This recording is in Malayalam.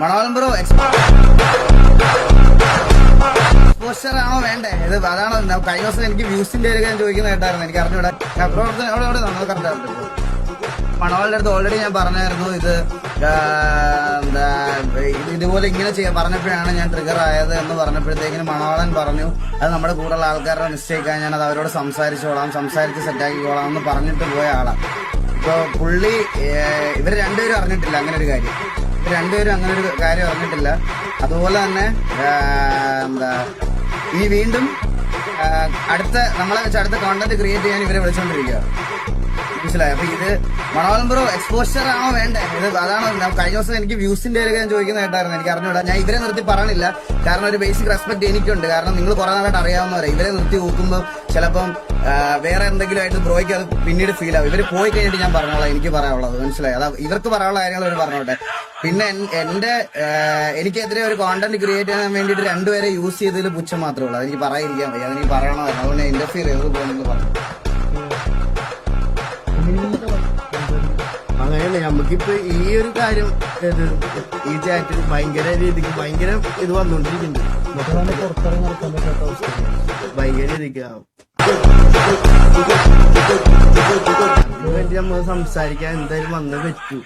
മണവാളൻ ബ്രോ എക്സ്പോഷർ ആണോ വേണ്ടേ? ഇത് അതാണോ കഴിഞ്ഞ ദിവസം എനിക്ക് വ്യൂസിന്റെ ഒരു ഞാൻ ചോദിക്കുന്ന കേട്ടായിരുന്നു. എനിക്ക് അറിഞ്ഞൂടാ ബ്രോ അവിടെ കറക്റ്റ്. മണവാളിന്റെ അടുത്ത് ഓൾറെഡി ഞാൻ പറഞ്ഞായിരുന്നു ഇത് എന്താ ഇതുപോലെ ഇങ്ങനെ പറഞ്ഞപ്പോഴാണ് ഞാൻ ട്രിഗർ ആയത് എന്ന് പറഞ്ഞപ്പോഴത്തേക്കിനും മണവാളൻ പറഞ്ഞു അത് നമ്മുടെ കൂടെയുള്ള ആൾക്കാരുടെ മിസ്റ്റേക്കാണ്, ഞാൻ അത് അവരോട് സംസാരിച്ച് സെറ്റാക്കിക്കോളാം എന്ന് പറഞ്ഞിട്ട് പോയ ആളാണ്. ഇപ്പൊ പുള്ളി ഇവർ രണ്ടുപേരും അറിഞ്ഞിട്ടില്ല അങ്ങനെ ഒരു കാര്യം. അറിഞ്ഞിട്ടില്ല. അതുപോലെ തന്നെ എന്താ ഇനി വീണ്ടും നമ്മളെ വെച്ച് അടുത്ത കോണ്ടന്റ് ക്രിയേറ്റ് ചെയ്യാൻ ഇവരെ വിളിച്ചോണ്ടിരിക്കുക. മനസ്സിലായി? അപ്പൊ ഇത് മണവാളൻ ബ്രോ എക്സ്പോഷർ ആണോ വേണ്ടേ? ഇത് അതാണോ കഴിഞ്ഞ ദിവസം എനിക്ക് വ്യൂസിന്റെ ഒരു ഞാൻ ചോദിക്കുന്ന കേട്ടായിരുന്നു. എനിക്ക് അറിഞ്ഞൂടാ. ഞാൻ ഇവരെ നിർത്തി പറയണില്ല, കാരണം ഒരു ബേസിക് റെസ്പെക്ട് എനിക്കുണ്ട്. കാരണം നിങ്ങൾ കുറെ നാളായിട്ട് അറിയാവുന്നവരെ. ഇവരെ നിർത്തി കൂക്കുമ്പോൾ ചിലപ്പം വേറെ എന്തെങ്കിലും ആയിട്ട് ബ്രോയ്ക്ക് അത് പിന്നീട് ഫീൽ ആവും. ഇവര് പോയി കഴിഞ്ഞിട്ട് ഞാൻ പറഞ്ഞോളാം എനിക്ക് പറയാനുള്ളത്. മനസ്സിലായി? അതാ ഇവർക്ക് പറയാനുള്ള കാര്യങ്ങൾ ഇവർ പറഞ്ഞോട്ടെ. പിന്നെ എനിക്കെതിരെ ഒരു കോണ്ടന്റ് ക്രിയേറ്റ് ചെയ്യാൻ വേണ്ടിയിട്ട് രണ്ടുപേരെ യൂസ് ചെയ്തതിൽ പുച്ഛം മാത്രമേ ഉള്ളൂ. അതെനിക്ക് പറയാതിരിക്കാൻ വയ്യ. അതെനിക്ക് പറയണമായിരുന്നു. അതുകൊണ്ട് ഇന്റർഫിയർ ചെയ്ത് പോകുന്നത് പറഞ്ഞു. അങ്ങനെയല്ല, നമുക്കിപ്പോ ഈ ഒരു കാര്യം ഈ ചാറ്റിൽ ഭയങ്കര രീതിക്ക് ഭയങ്കര ഇത് വന്നോണ്ടിരിക്കുന്നുണ്ട്. ഭയങ്കര രീതിക്ക് അതിനുവേണ്ടി നമ്മൾ സംസാരിക്കാൻ എന്തായാലും വന്നേ പറ്റൂ.